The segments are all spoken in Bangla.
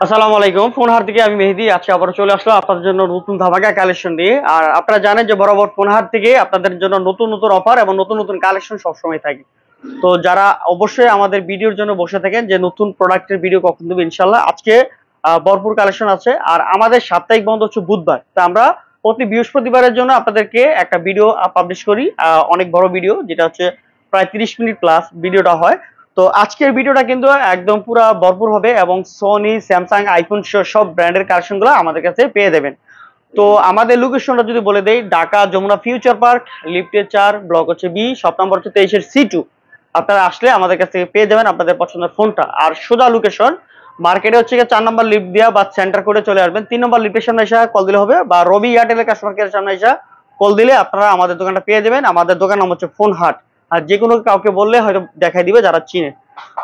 আসসালামু আলাইকুম। ফোন হাট থেকে আমি মেহেদী আজকে আবার চলে আসলাম আপনাদের জন্য নতুন ধামাকা কালেকশন নিয়ে। আর আপনারা জানেন যে বরাবর ফোন হাট থেকে আপনাদের জন্য নতুন নতুন অফার এবং নতুন নতুন কালেকশন সবসময় থাকে। তো যারা অবশ্যই আমাদের ভিডিওর জন্য বসে থাকেন যে নতুন প্রোডাক্টের ভিডিও কখন দেবে ইনশাল্লাহ, আজকে ভরপুর কালেকশন আছে। আর আমাদের সাপ্তাহিক বন্ধ হচ্ছে বুধবার, তো আমরা প্রতি বৃহস্পতিবারের জন্য আপনাদেরকে একটা ভিডিও পাবলিশ করি, অনেক বড় ভিডিও, যেটা হচ্ছে প্রায় 30 মিনিট প্লাস ভিডিওটা হয়। তো আজকের ভিডিওটা কিন্তু একদম পুরো ভরপুর হবে এবং সোনি, স্যামসাং, আইফোন সব ব্র্যান্ডের কালেকশন গুলো আমাদের কাছে পেয়ে যাবেন। তো আমাদের লোকেশনটা যদি বলে দেই, ঢাকা যমুনা ফিউচার পার্ক, লিফটের 4, ব্লক হচ্ছে বি, শপ নাম্বার হচ্ছে 23-এর C2। আপনারা আসলে আমাদের কাছ থেকে পেয়ে যাবেন আপনাদের পছন্দের ফোনটা। আর সোজা লোকেশন মার্কেটে হচ্ছে 4 নম্বর লিফট দিয়া বা সেন্টার করে চলে আসবেন। 3 নম্বর লিফটের সামনে এসে কল দিলে হবে, বা রবি এয়ারটেলের কাস্টমার কেয়ারের সামনে এসে কল দিলে আপনারা আমাদের দোকানটা পেয়ে যাবেন। আমাদের দোকান নাম হচ্ছে ফোন হাট। আর যে কোনো কাউকে বললে হয়তো দেখাই দিবে যারা চিনে।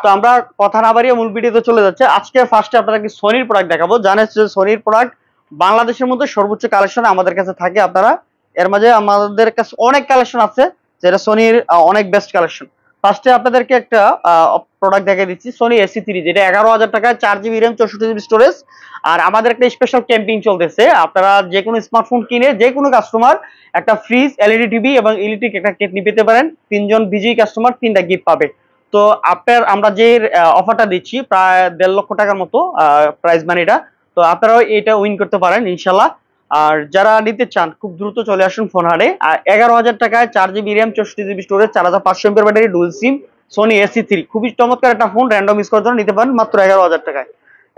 তো আমরা কথা না বাড়িয়ে মূল ভিডিওতে চলে যাচ্ছে। আজকে ফার্স্টে আপনাদেরকে সোনির প্রোডাক্ট দেখাবো। জানেন যে সোনির প্রোডাক্ট বাংলাদেশের মধ্যে সর্বোচ্চ কালেকশন আমাদের কাছে থাকে। আপনারা এর মাঝে আমাদের কাছে অনেক কালেকশন আছে, যেটা সোনির অনেক বেস্ট কালেকশন। ফার্স্টে আপনাদেরকে একটা প্রোডাক্ট দেখিয়ে দিচ্ছি, সোনি AC3, যেটা 11,000 টাকায় 4 GB র্যাম, 64 GB স্টোরেজ। আর আমাদের একটা স্পেশাল ক্যাম্পিং চলতেছে। আপনারা যে কোনো স্মার্টফোন কিনে যে কোনো কাস্টমার একটা ফ্রিজ, এলইডি টিভি এবং ইলেকট্রিক একটা কেটলি পেতে পারেন। 3জন বিজয়ী কাস্টমার 3টা গিফট পাবে। তো আমরা যে অফারটা দিচ্ছি প্রায় 1.5 লক্ষ টাকার মতো প্রাইস মানি এটা। তো আপনারাও এটা উইন করতে পারেন ইনশাল্লাহ। আর যারা নিতে চান খুব দ্রুত চলে আসুন ফোন হাটে। আর 11,000 টাকায় 4 GB RAM, 64 GB storage, 4500 mAh battery, dual SIM, Sony AC3, খুবই চমৎকার একটা ফোন। র্যান্ডম ইউজ করার জন্য নিতে পারেন মাত্র 11,000 টাকায়।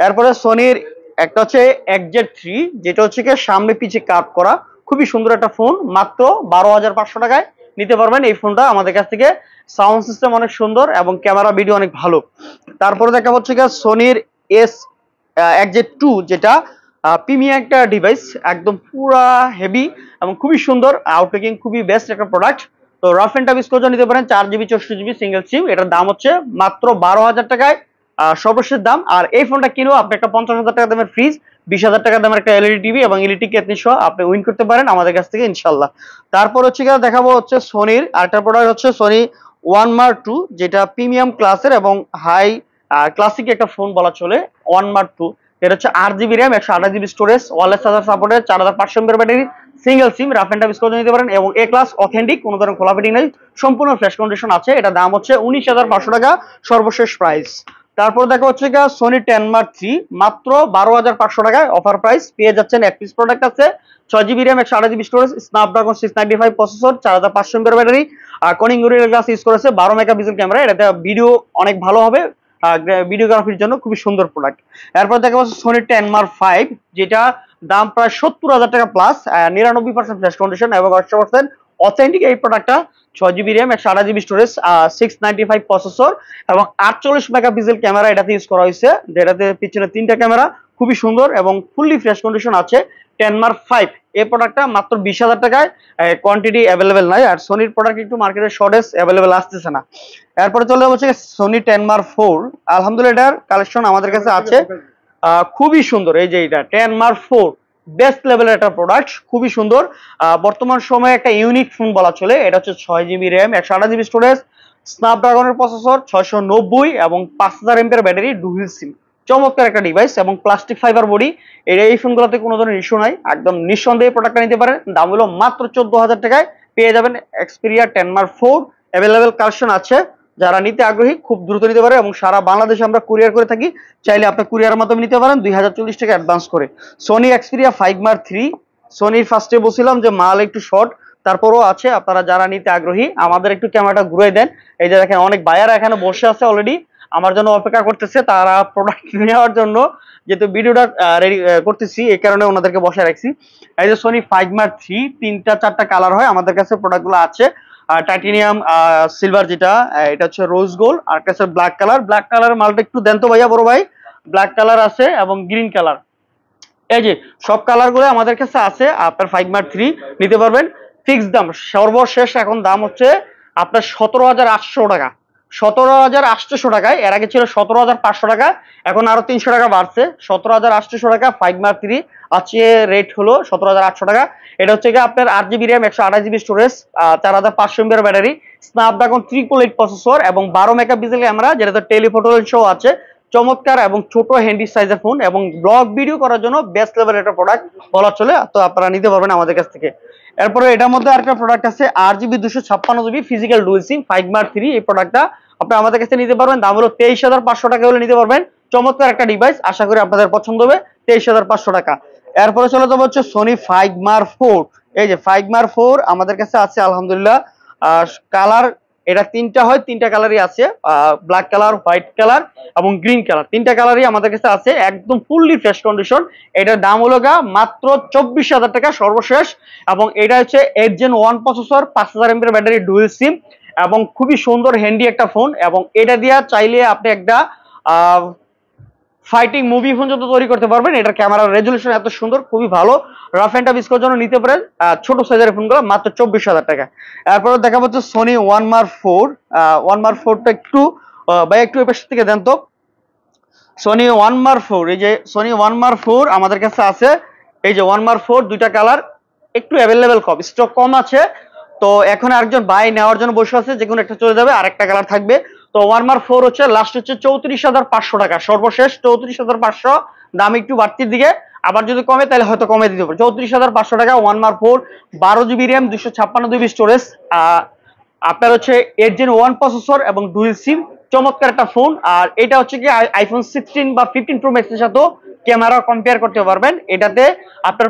এরপরে সোনির একটা হচ্ছে XZ3, যেটা হচ্ছে কি সামনে পিছে কাট করা, খুবই সুন্দর একটা ফোন, মাত্র 12,500 টাকায় নিতে পারবেন এই ফোনটা আমাদের কাছ থেকে। সাউন্ড সিস্টেম অনেক সুন্দর এবং ক্যামেরা ভিডিও অনেক ভালো। তারপরে দেখা হচ্ছে কি সোনির XZ2, যেটা প্রিমিয়াম একটা ডিভাইস, একদম পুরা হেভি এবং খুবই সুন্দর, আউটলুকিং খুবই বেস্ট একটা প্রোডাক্ট। তো রাফ এন্ড টাফ ইউজ করে নিতে পারেন। 4 GB 64 GB সিঙ্গেল সিম, এটার দাম হচ্ছে মাত্র 12,000 টাকায় সর্বশেষ দাম। আর এই ফোনটা কিনেও আপনি একটা 50,000 টাকা দামের ফ্রিজ, 20,000 টাকা দামের একটা এলইডি টিভি এবং ইলেকট্রিক কেটলি সহ আপনি উইন করতে পারেন আমাদের কাছ থেকে ইনশাল্লাহ। তারপর হচ্ছে কি দেখাবো হচ্ছে সোনির আরেকটা প্রোডাক্ট হচ্ছে সোনি ওয়ান মার্ক 2, যেটা প্রিমিয়াম ক্লাসের এবং হাই ক্লাসিক একটা ফোন বলা চলে। ওয়ান মার্ক 2, এটা হচ্ছে 8 GB RAM, 128 GB storage, wireless charger supported, 4500 mAh battery, single SIM, rough and tough use করে নিতে পারেন এবং এ ক্লাস অথেন্টিক, কোনো ধরনের খোলা ফিটিং নেই, সম্পূর্ণ ফ্রেশ কন্ডিশন আছে। এটা দাম হচ্ছে 19,500 টাকা সর্বশেষ প্রাইস। তারপর দেখা হচ্ছে সোনি 10 মার্ক 3, মাত্র 12,500 টাকায় অফার প্রাইস পেয়ে যাচ্ছেন। এক পিস প্রোডাক্ট আছে, 6 GB RAM, 128 GB storage, Snapdragon 695 processor, 4500 mAh battery, Corning gorilla glass use করেছে, 12 মেগাপিক্সেল ক্যামেরা। এটাতে ভিডিও অনেক ভালো হবে, ভিডিওগ্রাফির জন্য খুবই সুন্দর প্রোডাক্ট। এরপর দেখা যাচ্ছে সোনি 10 মার্ক 5, যেটা দাম প্রায় 70,000 টাকা প্লাস, 99% ফ্রেশ কন্ডিশন এবং 100% অথেন্টিক এই প্রোডাক্টটা। 6 GB RAM, 128 GB storage, 695 processor এবং 48 মেগাপিক্সেল ক্যামেরা এটাতে ইউজ করা হয়েছে, যেটাতে পিছনে 3টা ক্যামেরা, খুবই সুন্দর এবং ফুললি ফ্রেশ কন্ডিশন আছে। 10 মার্ক 5 এই প্রোডাক্টটা মাত্র 20,000 টাকায়, কোয়ান্টিটি অ্যাভেলেবেল নাই। আর সোনির প্রোডাক্ট একটু মার্কেটে শর্টেজ অ্যাভেলেবেল আসতেছে না। এরপরে চলে যাচ্ছে সোনি 10 মার্ক 4, আলহামদুলিল্লাহ এটার কালেকশন আমাদের কাছে আছে, খুবই সুন্দর। এই যে এটা 10 মার্ক 4, বেস্ট লেভেলের একটা প্রোডাক্ট, খুবই সুন্দর। বর্তমান সময়ে একটা ইউনিক ফোন বলা চলে। এটা হচ্ছে 6 GB র্যাম, 128 GB স্টোরেজ, স্ন্যাপড্রাগনের প্রসেসর, 690 এবং 5000 mAh ব্যাটারি, ডুয়াল সিম, চমৎকার একটা ডিভাইস এবং প্লাস্টিক ফাইবার বডি। এই ফোনগুলোতে কোনো ধরনের ইস্যু নাই, একদম নিঃসন্দেহে প্রোডাক্টটা নিতে পারেন। দাম হলো মাত্র 14,000 টাকায় পেয়ে যাবেন এক্সপিরিয়া 10 মার্ক 4। অ্যাভেলেবেল কালেকশন আছে, যারা নিতে আগ্রহী খুব দ্রুত নিতে পারে এবং সারা বাংলাদেশে আমরা কুরিয়ার করে থাকি। চাইলে আপনি কুরিয়ারের মাধ্যমে নিতে পারেন 2040 টাকা অ্যাডভান্স করে। সোনি এক্সপিরিয়া 5 মার্ক 3, সোনির ফার্স্টে বলছিলাম যে মাল একটু শর্ট, তারপরও আছে। আপনারা যারা নিতে আগ্রহী আমাদের একটু ক্যামেরাটা ঘুরে দেন। এই যে দেখেন অনেক বায়ার এখানে বসে আছে অলরেডি, আমার জন্য অপেক্ষা করতেছে তারা প্রোডাক্ট নেওয়ার জন্য, যেহেতু ভিডিওটা রেডি করতেছি এই কারণে ওনাদেরকে বসে রাখছি। এই যে সোনি 5 মার্ক 3, 3টা 4টা কালার হয় আমাদের কাছে, প্রোডাক্টগুলো আছে টাইটেনিয়াম, সিলভার, যেটা এটা হচ্ছে রোজ গোল্ড, আর একটা হচ্ছে ব্ল্যাক কালার। ব্ল্যাক কালার মালটা একটু দেন তো ভাইয়া, বড় ভাই। ব্ল্যাক কালার আছে এবং গ্রিন কালার, এই যে সব কালার গুলো আমাদের কাছে আছে। আপনার 5 মার্ক 3 নিতে পারবেন। ফিক্স দাম সর্বশেষ এখন দাম হচ্ছে আপনার 17,800 টাকা, 17,800 টাকায়। এর আগে ছিল 17,500 টাকা, এখন আরো 300 টাকা বাড়ছে, 17,800 টাকা 5 মার্ক 3। আজকে রেট হলো 17,800 টাকা। এটা হচ্ছে কি আপনার 8 GB RAM, 128 GB storage, 4500 mAh battery, Snapdragon 388 processor এবং 12 মেগাপিক্সেল ক্যামেরা, যেটাতে টেলিফটো লেন্স আছে, চমৎকার এবং ছোট হ্যান্ডি সাইজের ফোন এবং ব্লগ ভিডিও করার জন্য বেস্ট লেভেলের একটা প্রোডাক্ট বলা চলে। তো আপনারা নিতে পারবেন আমাদের কাছ থেকে। এরপরে এটার মধ্যে আরেকটা প্রোডাক্ট আছে 8GB 256GB physical dual SIM 5 3। এই প্রোডাক্টটা আপনারা আমাদের কাছে নিতে পারবেন। দাম হলো 23,500 টাকা হলে নিতে পারবেন। চমৎকার একটা ডিভাইস, আশা করি আপনাদের পছন্দ হবে। 23,500 টাকা। এরপরে চলে যাবো হচ্ছে সোনি 5 এই যে 5 আমাদের কাছে আছে আলহামদুলিল্লাহ। কালার এটা তিনটা হয়, তিনটা কালারই আছে, ব্ল্যাক কালার, হোয়াইট কালার এবং গ্রিন কালার, তিনটা কালারই আমাদের কাছে আছে, একদম ফুললি ফ্রেশ কন্ডিশন। এটার দাম হলো মাত্র 24,000 টাকা সর্বশেষ। এবং এটা হচ্ছে 8 Gen 1 processor, 5000 mAh battery, dual SIM এবং খুবই সুন্দর হ্যান্ডি একটা ফোন। এবং এটা দিয়ে চাইলে আপনি একটা ফাইটিং মুভি ফোন যত তৈরি করতে পারবেন। এটার ক্যামেরার রেজুলেশন এত সুন্দর, খুবই ভালো। রাফ এন্ড টাফ ইউজ করার জন্য নিতে পারেন ছোট সাইজের ফোনগুলো মাত্র 24,000 টাকা। এরপরে দেখা হচ্ছে সোনি ওয়ান মার ফোরটা একটু ভাই একটু এর থেকে দেন তো। সোনি ওয়ান মার ফোর, এই যে সোনি ওয়ান মার ফোর আমাদের কাছে আছে। এই যে ওয়ান মার ফোর, দুইটা কালার, একটু অ্যাভেলেবেল কম, স্টক কম আছে। তো এখন আরেকজন ভাই নেওয়ার জন্য বসে আছে, যে কোনো একটা চলে যাবে, আরেকটা কালার থাকবে। তো ওয়ান মার ফোর হচ্ছে লাস্ট হচ্ছে 34,500 টাকা সর্বশেষ, 34,500। দাম একটু বাড়তির দিকে, আবার যদি কমে তাহলে হয়তো কমে দিতে পারে। 34,500 টাকা ওয়ান মার four, 12GB RAM, 256GB storage, আপনার হচ্ছে 8 Gen 1 প্রসেসর এবং ডুয়াল সিম, চমৎকার একটা ফোন। আর এটা হচ্ছে কি আইফোন 16 বা 15 প্রো ম্যাক্সের সাথে ক্যামেরা কম্পেয়ার করতে পারবেন। এটাতে আপনার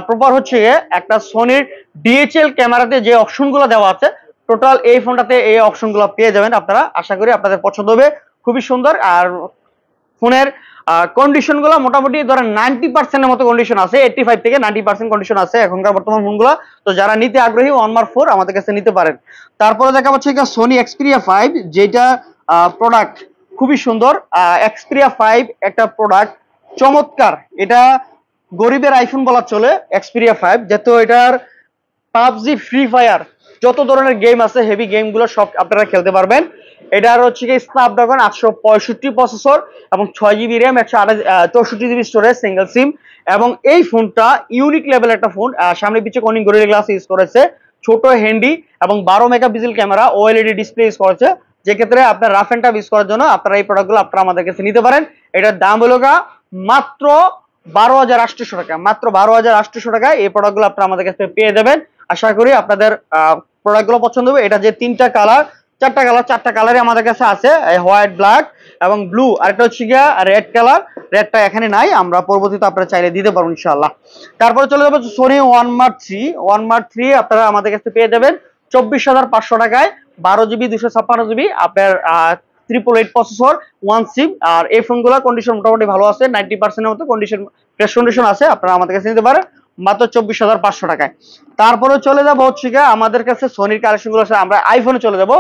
প্রপার হচ্ছে একটা সোনির ডিএচএল ক্যামেরাতে যে অপশনগুলো দেওয়া আছে, টোটাল এই ফোনটাতে এই অপশনগুলো পেয়ে যাবেন আপনারা। আশা করি আপনাদের পছন্দ হবে, খুবই সুন্দর। আর ফোনের কন্ডিশন গুলো মোটামুটি ধরেন 90% মতো কন্ডিশন আছে, 85 থেকে 90% কন্ডিশন আছে এখনকার বর্তমান ফোনগুলো। তো যারা নিতে আগ্রহী ওয়ান মার ফোর আমাদের কাছে নিতে পারেন। তারপরে দেখা হচ্ছে সোনি এক্সপিরিয়া 5, যেটা প্রোডাক্ট খুবই সুন্দর। এক্সপিরিয়া 5 একটা প্রোডাক্ট চমৎকার, এটা গরিবের আইফোন বলা চলে। এক্সপিরিয়া 5 যেহেতু এটার পাবজি, ফ্রি ফায়ার, যত ধরনের গেম আছে হেভি গেম গুলো সব আপনারা খেলতে পারবেন। এটার হচ্ছে কি স্ন্যাপড্রাগন 865 প্রসেসর এবং 6GB RAM, 164GB storage, single সিম। এবং এই ফোনটা ইউনিক লেভেল একটা ফোন, সামনে পিছিয়ে কর্নিং গরিলা গ্লাস ইউজ করেছে, ছোট হ্যান্ডি এবং 12 megapixel camera, OLED display use করেছে। যে ক্ষেত্রে আপনার রাফ এন্ড টাফ ইউজ করার জন্য আপনারা এই প্রোডাক্টগুলো আপনারা আমাদের কাছে নিতে পারেন। এটার দাম হলো মাত্র 12,800 টাকা, মাত্র 12,800 টাকায় এই প্রোডাক্টগুলো আপনারা আমাদের কাছে পেয়ে যাবেন। আশা করি আপনাদের প্রোডাক্টগুলো পছন্দ হবে। এটা যে তিনটা কালার, চারটা কালারই আমাদের কাছে আছে, হোয়াইট, ব্ল্যাক এবং ব্লু। আর একটা হচ্ছে গিয়া রেড কালার, রেডটা এখানে নাই, আমরা পরবর্তীতে আপনারা চাইলে দিতে পারবো ইনশাআল্লাহ। তারপরে চলে যাবো সোনি ওয়ান মার থ্রি আপনারা আমাদের কাছে পেয়ে যাবেন 24,500 টাকায়, 12GB 256GB, আপনার 888 প্রসেসর, 1 সিম। আর এই ফোনগুলোর কন্ডিশন মোটামুটি ভালো আছে, 90% মতো কন্ডিশন, ফ্রেশ কন্ডিশন আছে, আপনারা আমাদের কাছে নিতে পারেন মাত্র 24,500 টাকায়। তারপরে চলে যাবো হচ্ছে আমাদের কাছে সোনির কালেকশন গুলো আছে, আমরা আইফোনে চলে যাব।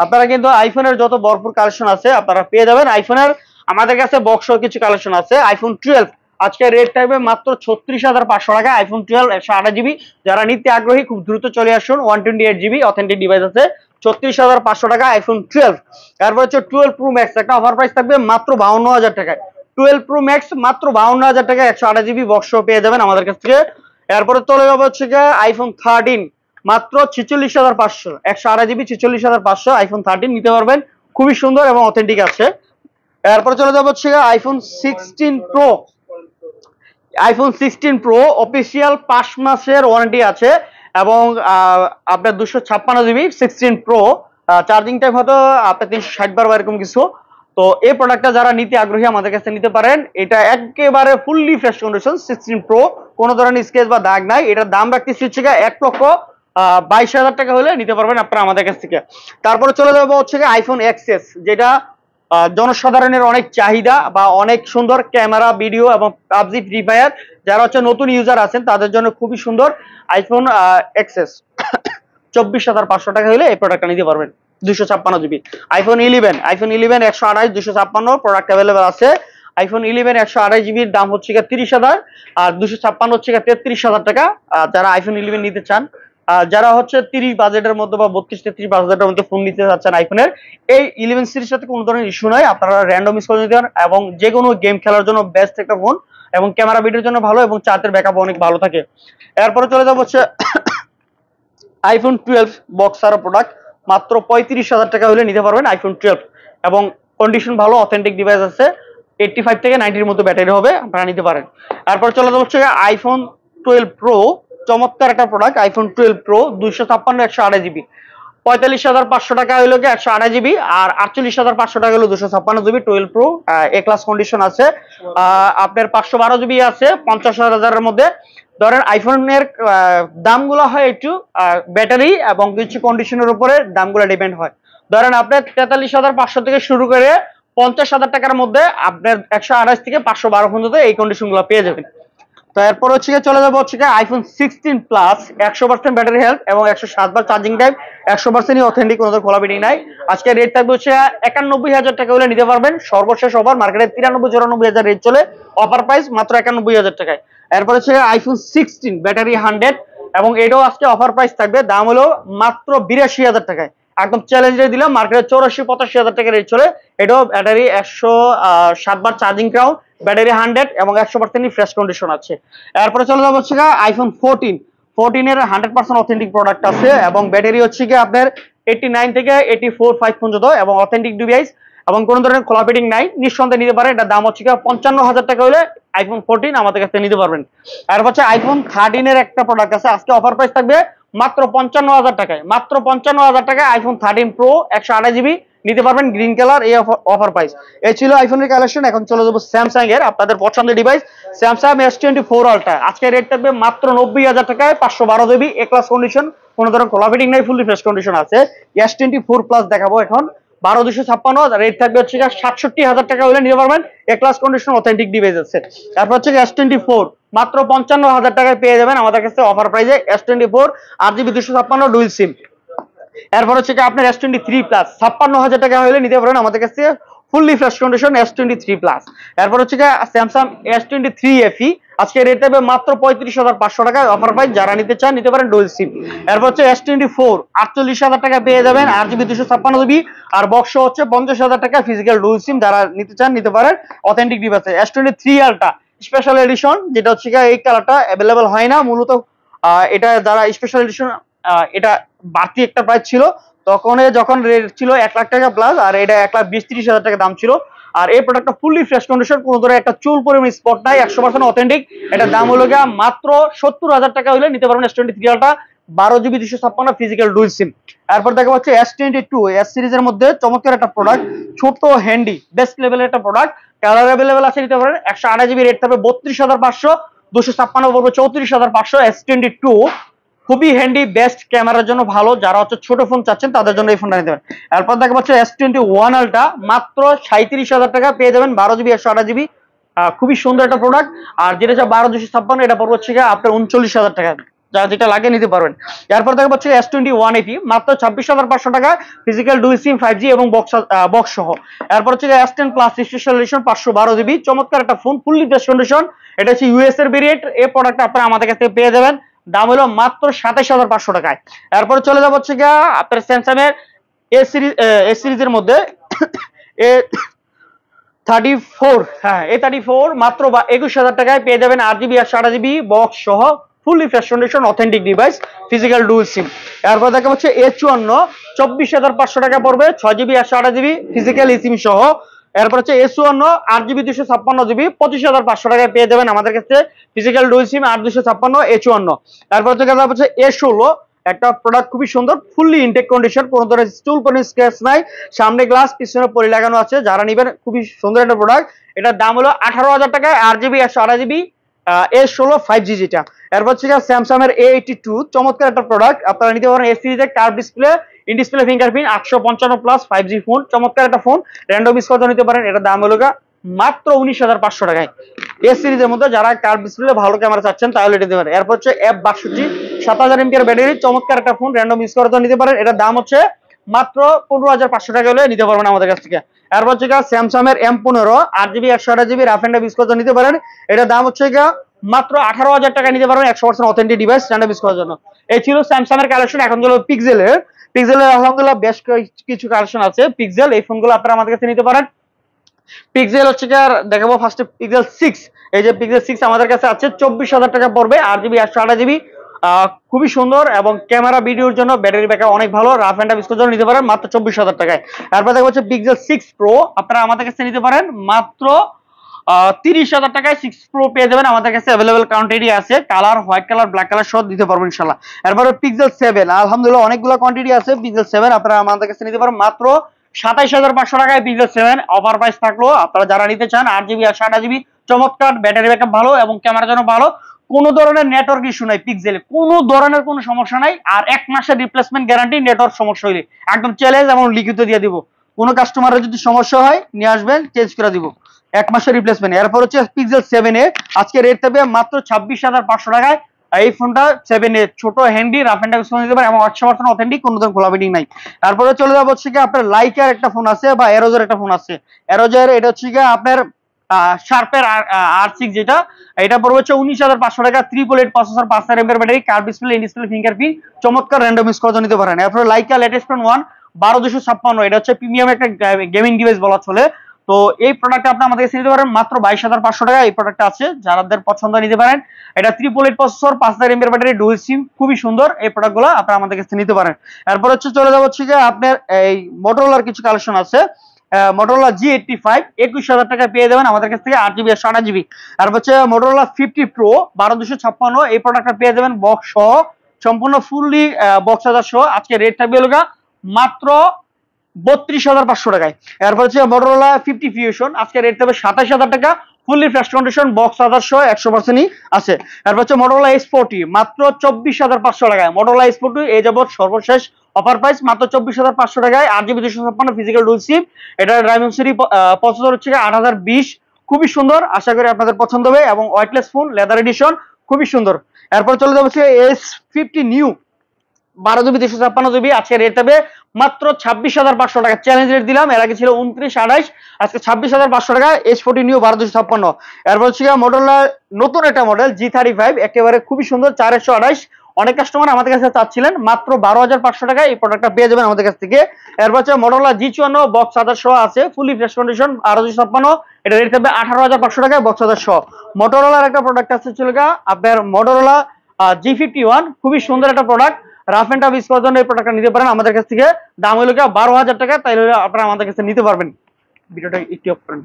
আপনারা কিন্তু আইফোনের যত ভরপুর কালেকশন আছে আপনারা পেয়ে যাবেন। আইফোনের আমাদের কাছে বক্স কিছু কালেকশন আছে। আইফোন 12 আজকে রেট থাকবে মাত্র 36,500 টাকা। আইফোন 12 128GB, যারা নিতে আগ্রহী খুব দ্রুত চলে আসুন। 128GB অথেন্টিক ডিভাইস আছে, 36,500 টাকা আইফোন 12। তারপর হচ্ছে 12 প্রো ম্যাক্স, একটা অফার প্রাইস থাকবে মাত্র 52,000 টাকায়। 12 প্রো ম্যাক্স মাত্র 52,000 টাকায় 128GB বক্স পেয়ে যাবেন আমাদের কাছ থেকে। এরপরে চলে যাবে হচ্ছে আইফোন 13 মাত্র 46,500, 128GB 46,500 আইফোন 13 নিতে পারবেন, খুবই সুন্দর এবং অথেন্টিক আছে। এরপরে চলে যাবে হচ্ছে iPhone 16 pro. IPhone 16 pro official 5 মাসের ওয়ারেন্টি আছে এবং আপনার 256GB 16 প্রো, চার্জিং টাইম হয়তো আপনার 360 বার বা এরকম কিছু। তো এই প্রোডাক্টটা যারা নিতে আগ্রহী আমাদের কাছে নিতে পারেন। এটা একেবারে ফুললি ফ্রেশ কন্ডিশন 16 প্রো, কোনো ধরনের স্কেচ বা দাগ নাই। এটার দাম রাখতেছি হচ্ছে 1,22,000 টাকা হলে নিতে পারবেন আপনারা আমাদের কাছ থেকে। তারপরে চলে যাবো হচ্ছে আইফোন এক্সএস, যেটা জনসাধারণের অনেক চাহিদা বা অনেক সুন্দর ক্যামেরা, ভিডিও এবং পাবজি, ফ্রি ফায়ার, যারা হচ্ছে নতুন ইউজার আছেন তাদের জন্য খুবই সুন্দর আইফোন এক্সএস। 24,500 টাকা হলে এই প্রোডাক্টটা নিতে পারবেন, 256GB। আইফোন 11 128 256 প্রোডাক্ট অ্যাভেলেবেল আছে। আইফোন 11 128GBর দাম হচ্ছে 30,000 আর 256 হচ্ছে 33,000 টাকা। যারা আইফোন 11 নিতে চান, যারা হচ্ছে 30 বাজেটের মধ্যে বা 32-33 বাজেটের মধ্যে ফোন নিতে চাচ্ছেন আইফোনের, এই 11 সিরিজ সাথে কোনো ধরনের ইস্যু নাই, আপনারা র্যান্ডম ইউজ করে নিতে পারেন এবং যে কোনো গেম খেলার জন্য বেস্ট একটা ফোন এবং ক্যামেরা ভিডিওর জন্য ভালো এবং চার্জের ব্যাকআপ অনেক ভালো থাকে। এরপরে চলে যাবো হচ্ছে আইফোন 12 বক্স আর প্রোডাক্ট, মাত্র 35,000 টাকা হলে নিতে পারবেন আইফোন 12 এবং কন্ডিশন ভালো, অথেন্টিক ডিভাইস আছে, 85 থেকে 90 মধ্যে ব্যাটারি হবে, আপনারা নিতে পারেন। তারপর চলে যাচ্ছে আইফোন 12 প্রো, চমৎকার একটা প্রোডাক্ট আইফোন 12 প্রো 256 128 জিবি। 45,500 টাকা হইলো 128 জিবি, আর 48,500 টাকা হলো 256 জিবি 12 প্রো। এ ক্লাস কন্ডিশন আছে, আপনার 512 জিবি আছে 50,000 মধ্যে। ধরেন আইফোনের দামগুলো হয় একটু ব্যাটারি এবং কিছু কন্ডিশনের উপরে দামগুলো ডিপেন্ড হয়। ধরেন আপনার 43,500 থেকে শুরু করে 50,000 টাকার মধ্যে আপনার 128 থেকে 512 পর্যন্ত এই কন্ডিশন গুলো পেয়ে যাবেন। তো এরপর হচ্ছে চলে যাবো হচ্ছে আইফোন 16 প্লাস, 100% ব্যাটারি হেলথ এবং 107 বার চার্জিং টাইম, 100% অথেন্টিক, কোনো কোয়ালিটি নাই। আজকে রেট থাকবে হচ্ছে 91,000 টাকা হলে নিতে পারবেন। সর্বশেষ অফার, মার্কেটে 93-94,000 রেট চলে, অফার প্রাইস মাত্র 91,000 টাকায়। এরপর হচ্ছে আইফোন 16 ব্যাটারি 100 এবং এটাও আজকে অফার প্রাইস থাকবে, দাম হলো মাত্র 82,000 টাকায়। একদম চ্যালেঞ্জে দিলাম, মার্কেটে 84-85,000 টাকা রেট চলে। এটাও ব্যাটারি 107 বার চার্জিং ক্রাউন, ব্যাটারি 100 এবং 100% ফ্রেশ কন্ডিশন আছে। এরপরে চলে যাবো হচ্ছে আইফোন 14 এর 100% অথেন্টিক প্রোডাক্ট আছে এবং ব্যাটারি হচ্ছে কি আপনার 89 থেকে 84 পর্যন্ত এবং অথেন্টিক ডিভাইস এবং কোন ধরনের খোলা ফিটিং নাই, নিঃসন্দেহে নিতে পারেন। এটার দাম হচ্ছে 55,000 টাকা হলে আইফোন 14 আমাদের কাছে নিতে পারবেন। আর হচ্ছে আইফোন 13 এর একটা প্রোডাক্ট আছে, আজকে অফার প্রাইস থাকবে মাত্র 55,000 টাকায়। মাত্র 55,000 টাকায় আইফোন 13 প্রো 128 জিবি নিতে পারবেন, গ্রিন কালার, এই অফার প্রাইস। এই ছিল আইফোনের কালেকশন। এখন চলে যাবো স্যামসাং এর আপনাদের পছন্দের ডিভাইস, স্যামসাং S24 আলট্রা। আজকে রেট থাকবে মাত্র 90,000 টাকায়, 512 জিবি, এ ক্লাস কন্ডিশন, কোনো ধরনের খোলা ফিটিং নাই, ফুললি ফ্রেশ কন্ডিশন আছে। S24 প্লাস দেখাবো এখন, 12,256, রেট থাকবে হচ্ছে 67,000 টাকা হলে নিতে পারবেন, এ ক্লাস কন্ডিশন অথেন্টিক ডিভাইস আছে। তারপর হচ্ছে S24 মাত্র 55,000 টাকায় পেয়ে যাবেন আমাদের কাছে অফার প্রাইসে। S24 8GB 256 dual SIM. এরপর হচ্ছে আপনার S23 প্লাস 56,000 টাকা হলে নিতে পারেন আমাদের কাছে, fully fresh condition S23 plus. এরপর হচ্ছে স্যামসাং S23 FE, আজকে রেট হবে মাত্র 35,500 টাকা, অফার প্রাইস। যারা নিতে চান নিতে পারেন ডুয়েল সিম। এরপর হচ্ছে S24 48,000 টাকা পেয়ে যাবেন, 8GB 256GB, আর বক্স হচ্ছে 50,000 টাকা, ফিজিক্যাল ডুয়েল সিম। যারা নিতে চান নিতে পারেন, authentic device. S23 ultra special edition, যেটা হচ্ছে এই কালারটা অ্যাভেলেবল হয় না মূলত, এটা যারা স্পেশাল এডিশন, এটা বাড়তি একটা প্রাইস ছিল তখন, যখন রেট ছিল 1 লাখ টাকা প্লাস, আর এটা 1,20,000-30,000 টাকা দাম ছিল। আর এই প্রোডাক্টটা ফুললি ফ্রেশ কন্ডিশন, কোনো ধরনের একটা চুল পরিমাণ স্পট নাই, 100% অথেন্টিক। এটার দাম হলো মাত্র 70,000 টাকা হলে নিতে পারবেন S23 ultra, 12GB 256 physical dual SIM. এরপর দেখা হচ্ছে S22 এস সিরিজের মধ্যে চমৎকার একটা প্রোডাক্ট, ছোট হ্যান্ডি বেস্ট লেভেলের একটা প্রোডাক্ট, কালার অ্যাভেলেবল আছে, নিতে পারেন। 128GB, রেট থাকবে 32,500, 256 পড়বে 34,500। S22 খুবই হ্যান্ডি, বেস্ট, ক্যামেরার জন্য ভালো, যারা হচ্ছে ছোট ফোন চাচ্ছেন তাদের জন্য এই ফোনটা নিতে পারেন। এরপর দেখা পাচ্ছে S21 আলট্রা, মাত্র 37,000 টাকা পেয়ে যাবেন, 12GB 128GB, খুবই সুন্দর একটা প্রোডাক্ট। আর যেটা হচ্ছে 12,256, এটা পড়বে হচ্ছে আপনার 39,000 টাকা, যা যেটা লাগে নিতে পারবেন। এরপর দেখা পাচ্ছে S21 FE, মাত্র 26,500 টাকা, ফিজিক্যাল ডুয়েল সিম 5G এবং বক্স সহ। এরপর হচ্ছে S10 plus special edition 512GB, চমৎকার একটা ফোন, ফুললি ফ্রেশ কন্ডিশন। এটা হচ্ছে US এর ভেরিয়েন্ট। এই প্রোডাক্ট আপনারা আমাদের কাছ থেকে পেয়ে যাবেন, দাম হলো মাত্র 27,500 টাকায়। এরপরে চলে যাবো হচ্ছে আপনার স্যামসাং এর এ সিরিজের মধ্যে A34, হ্যাঁ A34 মাত্র 21,000 টাকায় পেয়ে যাবেন, 8GB 128GB, বক্স সহ, fully fresh condition, authentic device, physical dual SIM. এরপর দেখা হচ্ছে A54, 24,500 টাকা পড়বে, 6GB 128GB, ফিজিক্যাল সিম সহ। এরপর হচ্ছে S54 8GB 256GB, 25,500 টাকায় পেয়ে যাবেন আমাদের কাছে, ফিজিক্যাল ডুয়েল সিম, 8/256 A54। তারপর হচ্ছে A16, একটা প্রোডাক্ট খুবই সুন্দর, ফুললি ইনটেক কন্ডিশন, কোনো ধরনের স্টুল কোনো স্ক্র্যাচ নাই, সামনে গ্লাস, পিছনে পলি লাগানো আছে। যারা নেবেন, খুবই সুন্দর একটা প্রোডাক্ট। এটার দাম হলো 18,000 টাকায়, 8GB 128GB, A16 5G যেটা। এরপর হচ্ছে স্যামসাং এর A82, চমৎকার একটা প্রোডাক্ট, আপনারা নিতে পারেন। এস সিরিজের curve display, in display fingerprint, 855 plus 5G phone, চমৎকার একটা ফোন, র্যান্ডম স্কোয়ার নিতে পারেন। এটার দাম হলো মাত্র 19,500 টাকায়। এস সিরিজের মধ্যে যারা কার্ভ ডিসপ্লে ভালো ক্যামেরা চাচ্ছেন তাহলে এটা নিতে পারেন। এরপর হচ্ছে F62 7000 mAh ব্যাটারি, চমৎকার একটা ফোন, র্যান্ডম স্কোয়ার নিতে পারেন। এটার দাম হচ্ছে মাত্র 15,500 টাকা হলে নিতে পারবেন আমাদের কাছ থেকে। এরপর হচ্ছে স্যামসাং এর M15 8GB 128GB, rough and tough square নিতে পারেন। এটার দাম হচ্ছে মাত্র 18,000 টাকা নিতে পারবেন, 100% অথেন্টিক ডিভাইস, র্যান্ডম স্কোয়ার জন্য। এই ছিল স্যামসাং এর কালেকশন। এখন হলো পিক্সেলের আলহামদুলিল্লাহ বেশ কিছু কালেকশন আছে। পিক্সেল, এই ফোনগুলো আপনারা আমাদের কাছে নিতে পারেন। পিক্সেল হচ্ছে দেখাবো ফার্স্টে পিক্সেল 6। এই যে পিক্সেল 6 আমাদের কাছে আছে, 24,000 টাকা পড়বে, 8GB 128GB, খুবই সুন্দর এবং ক্যামেরা ভিডিওর জন্য ব্যাটারি ব্যাকআপ অনেক ভালো, রাফ এন্ড টাফ ইউজ করার জন্য নিতে পারেন মাত্র 24,000 টাকায়। তারপর দেখা হচ্ছে পিক্সেল 6 প্রো, আপনারা আমাদের কাছে নিতে পারেন মাত্র 30,000 টাকায় 6 প্রো পেয়ে যাবেন। আমাদের কাছে অ্যাভেলেবেল কোয়ান্টিটি আছে, colour white colour black colour সব দিতে পারবো ইনশাল্লাহ। এরপরে পিক্সেল 7, আলহামদুলিল্লাহ অনেকগুলো কোয়ান্টিটি আছে। পিক্সেল 7 আপনারা আমাদের কাছে নিতে পারেন মাত্র 27,500 টাকায়। পিক্সেল 7 অফার প্রাইস থাকলো, আপনারা যারা নিতে চান 8GB আর 8GB, চমৎকার ব্যাটারি ব্যাকআপ ভালো এবং ক্যামেরার জন্য ভালো। কোনো ধরনের নেটওয়ার্ক ইস্যু নাই পিক্সেলে, কোনো ধরনের কোনো সমস্যা নাই। আর 1 মাসের রিপ্লেসমেন্ট গ্যারান্টি, নেটওয়ার্ক সমস্যা হইলে একদম চ্যালেঞ্জ এবং লিখিত দিয়ে দিব। কোনো কাস্টমারের যদি সমস্যা হয় নিয়ে আসবেন, চেঞ্জ করে দিব 1 মাসের রিপ্লেসমেন্ট। এরপর হচ্ছে পিক্সেল 7 আজকে রেট থাকবে মাত্র 26,500 টাকায়। এই ফোনটা 7 ছোট handy, rough and tough use করতে পারেন এবং 100% অথেন্টিক, কোনো ধরনের খোলা বিডিং নাই। তারপরে চলে যাবো হচ্ছে কি আপনার লাইকার একটা ফোন আছে বা এরোজের একটা ফোন আছে। এরোজের এটা হচ্ছে কি আপনার শার্পের R6, যেটা এটা পড়বে হচ্ছে 19,500 টাকা। 888 প্রসেসর, 5000 এমএর battery, curve display, in display fingerprint, চমৎকার র্যান্ডম ইউজ করে নিতে পারেন। এরপর লাইকা লেটেস্ট ফোন 12256, এটা হচ্ছে প্রিমিয়াম একটা গেমিং ডিভাইস বলা চলে। তো এই প্রোডাক্ট আপনি আমাদের কাছে নিতে পারেন মাত্র 22,500 টাকা। এই প্রোডাক্টটা আছে, যাদের পছন্দ নিতে পারেন। এটা 888 প্রসেসর, 5000 এমএর ব্যাটারি, ডুয়াল সিম, খুবই সুন্দর। এই প্রোডাক্টগুলো আপনারা আমাদের কাছে নিতে পারেন। এরপর হচ্ছে চলে যাবো হচ্ছে যে আপনার এই মোটরোলার কিছু কালেকশন আছে। মোটরোলা G85 21,000 টাকা পেয়ে যাবেন আমাদের কাছ থেকে, 8GB আর 8GB। আর হচ্ছে মোটরোলা 50 প্রো 12256, এই প্রোডাক্টটা পেয়ে যাবেন বক্স সহ, সম্পূর্ণ ফুললি বক্স চার্জার সহ। আজকে রেট থাকবে হলো মাত্র 32,500 টাকায়। এরপর হচ্ছে মোটরোলা 50 ফিউশন, আজকে রেট থাকবে 27,000 টাকা, fully fresh condition, box charger সহ 100%ই আছে। এরপর হচ্ছে মোটরোলা S40 মাত্র 24,500 টাকায়। মোটরোলা S40 এই যাবত সর্বশেষ অফার প্রাইস মাত্র 24,500 টাকায়, 8GB 256 ফিজিক্যাল ডুয়াল সিম। এটা ডায়মেনসিটি প্রসেসর হচ্ছে 8020, খুবই সুন্দর, আশা করি আপনাদের পছন্দ হবে এবং ওয়েটলেস ফোন, লেদার এডিশন, খুবই সুন্দর। এরপর চলে যাবো হচ্ছে S50 নিউ 12GB 256GB, আজকে রেট হবে মাত্র 26,500 টাকা। চ্যালেঞ্জ রেট দিলাম, এর আগে ছিল 29-28, আজকে 26,500 টাকা। S40 new 1256। এরপর হচ্ছে মোটরোলা নতুন একটা মডেল G35, একেবারে খুবই সুন্দর, 4128। অনেক কাস্টমার আমাদের কাছে চাচ্ছিলেন, মাত্র 12,500 টাকায় এই প্রোডাক্টটা পেয়ে যাবেন আমাদের কাছ থেকে। এরপর হচ্ছে মোটরোলা G54 বক্স চার্জার সহ আছে, ফুলি ফ্রেশ কন্ডিশন, 1256, এটা রেট হবে 18,500 টাকায় বক্স চার্জার সহ। মোটরোলার একটা প্রোডাক্ট আছে ছিল আপনার মোটরোলা G51, খুবই সুন্দর একটা product, rough and tough use করার জন্য এই প্রোডাক্টটা নিতে পারেন আমাদের কাছ থেকে। দাম হলো 12,000 টাকা, তাই আপনারা আমাদের কাছে নিতে পারবেন। ভিডিওটা একটু অফ করেন।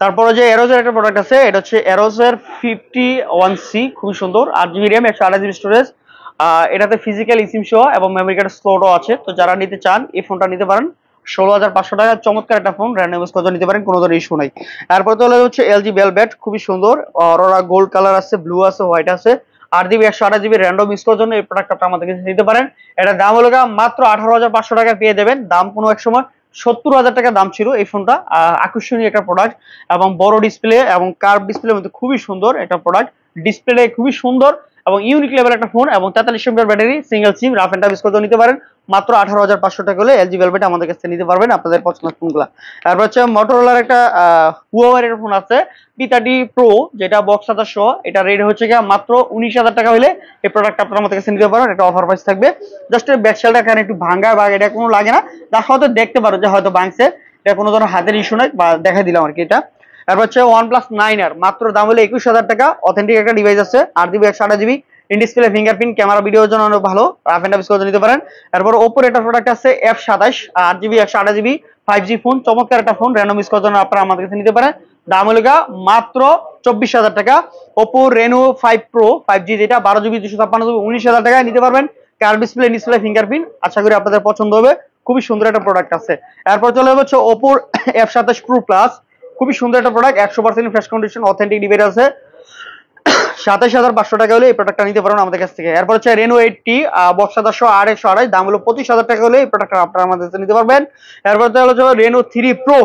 তারপরে যে এরোজের একটা প্রোডাক্ট আছে, এটা হচ্ছে এরোজের 51C, খুবই সুন্দর, 8GB র্যাম, 128GB স্টোরেজ। এটাতে ফিজিক্যাল ইসিম সহ এবং মেমোরি কার্ড স্লটও আছে। তো যারা নিতে চান এই ফোনটা নিতে পারেন 16,500 টাকা, চমৎকার একটা ফোন, র্যান্ডম ইউজ করে নিতে পারেন, কোনো ধরনের ইস্যু নাই। তারপর তো হচ্ছে LG ভেলভেট, খুবই সুন্দর, অরোরা গোল্ড কালার আছে, ব্লু আছে, হোয়াইট আছে, 8GB 128GB র্যান্ডম ইউজ করার জন্য এই প্রোডাক্টটা আমাদের কাছে নিতে পারেন। এটার দাম হলো মাত্র 18,500 টাকা পেয়ে যাবেন। দাম কোনো এক সময় 70,000 টাকা দাম ছিল এই ফোনটা। আকর্ষণীয় একটা প্রোডাক্ট এবং বড় ডিসপ্লে এবং কার্ভ ডিসপ্লের মধ্যে খুবই সুন্দর একটা প্রোডাক্ট। ডিসপ্লে খুবই সুন্দর এবং ইউনিক লেভেল একটা ফোন এবং 43 mAh battery, single SIM, rough and tough use করতে নিতে পারেন। মাত্র 18,500 টাকা হলে LG ভেলভেট আমাদের কাছে নিতে পারবেন আপনাদের পছন্দের ফোনগুলো। তারপর হচ্ছে মোটরোলার একটা হুয়াওয়ের ফোন আছে P30 প্রো, যেটা বক্স চার্জার সহ, এটা রেট হচ্ছে মাত্র 19,000 টাকা হলে এই প্রোডাক্ট আপনারা আমাদের কাছে নিতে পারেন। এটা অফার প্রাইস থাকবে। জাস্ট ব্যাকশেলটা এখানে একটু ভাঙা বা এটা কোনো লাগে না, দেখা হয়তো দেখতে পারো যে হয়তো ভাঙছে, এটা কোনো ধরনের হাতের ইস্যু নয়, বা দেখা দিলাম আর কি এটা। তারপর হচ্ছে OnePlus 9R, মাত্র দাম হলো 21,000 টাকা। অথেন্টিক একটা ডিভাইস আছে, 8GB 128GB, in display fingerprint, camera ভিডিওর জন্য অনেক ভালো, রাফ এন্ড টাফ ইউজ করতে নিতে পারেন। তারপর ওপোর একটা প্রোডাক্ট আছে F27, 8GB 128GB 5G phone, চমৎকার একটা ফোন, র্যান্ডম ইউজ করার জন্য আপনারা আমাদের কাছে নিতে পারেন। দাম হলো মাত্র 24,000 টাকা। ওপো রেনো 5 প্রো 5G, যেটা 12GB 256GB, 19,000 টাকায় নিতে পারবেন। কার ডিসপ্লে, ডিসপ্লে ফিঙ্গারপ্রিন্ট, আশা করি আপনাদের পছন্দ হবে, খুবই সুন্দর একটা প্রোডাক্ট আছে। এরপর চলে যাচ্ছে ওপোর F27 Pro Plus, খুবই সুন্দর একটা product, 100% fresh condition, authentic device আছে। 27,500 টাকা হলে এই প্রোডাক্টটা নিতে পারবেন আমাদের কাছ থেকে। এরপর হচ্ছে রেনো 80 বক্স 728, দাম হলো 25,000 টাকা হলে এই প্রোডাক্টটা আপনারা আমাদের কাছে নিতে পারবেন। এরপর হচ্ছে রেনো 3 প্রো,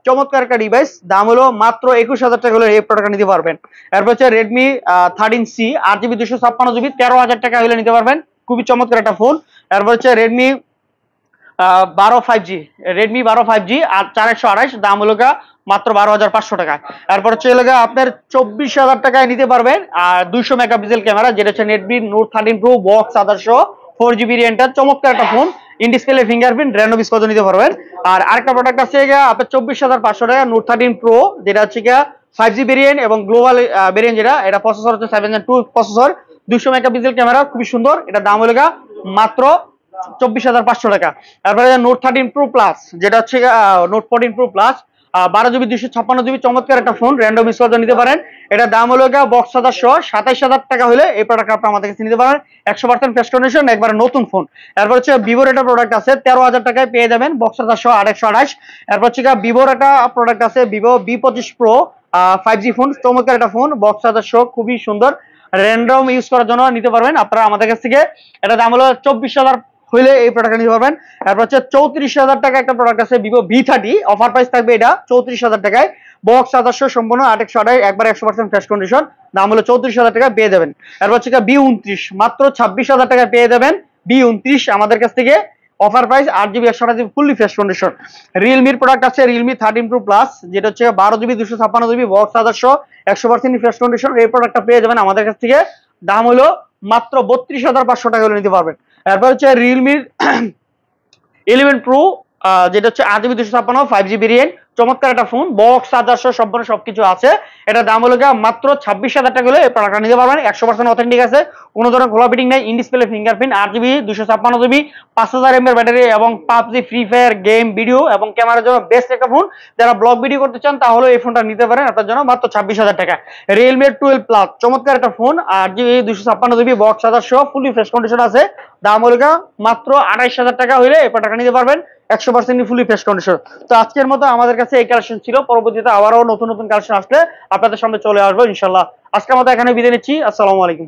চমৎকার একটা ডিভাইস, দাম হলো মাত্র 21,000 টাকা হলে এই প্রোডাক্টটা নিতে পারবেন। এরপর হচ্ছে রেডমি 13C 8GB 256GB 13,000 টাকা হলে নিতে পারবেন, খুবই চমৎকার একটা ফোন। এরপর হচ্ছে রেডমি 12 5G আর 4128, দাম হলো মাত্র 12,500 টাকা। এরপর হচ্ছে আপনার 24,000 টাকায় নিতে পারবেন আর 200 মেগাপিক্সেল ক্যামেরা, যেটা হচ্ছে Redmi Note 13 Pro box others 4GB renter, চমৎকার একটা phone, in display fingerprint, random use করতে নিতে পারবেন। আর আরেকটা প্রোডাক্ট আছে আপনার 24,500 টাকা Note 13 Pro, যেটা হচ্ছে 5G ভেরিয়েন্ট এবং গ্লোবাল ভেরিয়েন্ট, যেটা এটা প্রসেসর হচ্ছে 7 Gen 2 প্রসেসর, 200 মেগাপিক্সেল ক্যামেরা, খুবই সুন্দর। এটা দাম হলো মাত্র 24,500 টাকা। তারপরে নোট 13 প্রো প্লাস, যেটা হচ্ছে note 14 pro plus, 12 GB 256 GB, চমৎকার একটা ফোন, র্যান্ডম ইউজ করে নিতে পারেন। এটা দাম হলো বক্স চার্জার সহ 27,000 টাকা হলে এই প্রোডাক্ট আপনি আমাদের কাছে নিতে পারেন। 100% ফ্রেশ কন্ডিশন, একবারে নতুন ফোন। এরপর হচ্ছে ভিভোর একটা প্রোডাক্ট আছে, 13,000 টাকায় পেয়ে যাবেন, বক্স চার্জার সহ 828। এরপর হচ্ছে ভিভোর একটা প্রোডাক্ট আছে, Vivo V25 pro 5G phone, চমৎকার একটা ফোন, বক্স চার্জার সহ, খুবই সুন্দর, র্যান্ডম ইউজ করার জন্য নিতে পারবেন আপনারা আমাদের কাছ থেকে। এটা দাম হলো 24,000 হইলে এই প্রোডাক্ট নিতে পারবেন। তারপর হচ্ছে 34,000 টাকা একটা প্রোডাক্ট আছে, ভিভো V30, অফার প্রাইস থাকবে এটা 34,000 টাকায়, বক্স চার্জার সহ সম্পূর্ণ 828, একবার 100% ফ্রেশ কন্ডিশন, দাম হলো 34,000 টাকায় পেয়ে যাবেন। তারপর হচ্ছে V29, মাত্র 26,000 টাকায় পেয়ে যাবেন V29 আমাদের কাছ থেকে, offer price, 8GB 128GB fully fresh condition. রিয়েলমির প্রোডাক্ট আছে, রিয়েলমি 13 প্রো প্লাস, যেটা হচ্ছে 12GB 256GB, বক্স চার্জার সহ 100% ফ্রেশ কন্ডিশন। এই প্রোডাক্টটা পেয়ে যাবেন আমাদের কাছ থেকে, দাম হলো মাত্র 32,500 টাকা হলে নিতে পারবেন। এরপর হচ্ছে রিয়েলমির 11 প্রো, যেটা হচ্ছে 8GB 256 5G ভেরিয়েন্ট, চমৎকার একটা ফোন, বক্স চার্জার সহ সম্পূর্ণ সবকিছু আছে। এটা দাম হলো মাত্র 26,000 টাকা হলে এই প্রোডাক্টটা নিতে পারবেন। 100% অথেন্টিক আছে, কোনো ধরনের খোলা ফিটিং নেই, in display fingerprint, 8GB 256GB, 5000 mAh battery, এবং PUBG, free fire game, video এবং ক্যামেরার জন্য বেস্ট একটা ফোন। যারা ব্লগ ভিডিও করতে চান তাহলে এই ফোনটা নিতে পারেন আপনার জন্য মাত্র 26,000 টাকা। রিয়েলমি 12 প্লাস, চমৎকার একটা phone, 8GB 256GB, box charger সহ ফুলি ফ্রেশ কন্ডিশন আছে, দাম হলো মাত্র 28,000 টাকা হইলে এই প্রোডাক্টটা নিতে পারবেন, 100% ফুলি ফ্রেশ কন্ডিশন। তো আজকের মতো আমাদের কাছে এই কালেকশন ছিল, পরবর্তীতে আবারও নতুন নতুন কালেকশন আসলে আপনাদের সামনে চলে আসবো ইনশাল্লাহ। আজকের মতো এখানে বিদায় নিচ্ছি, আসসালামু আলাইকুম।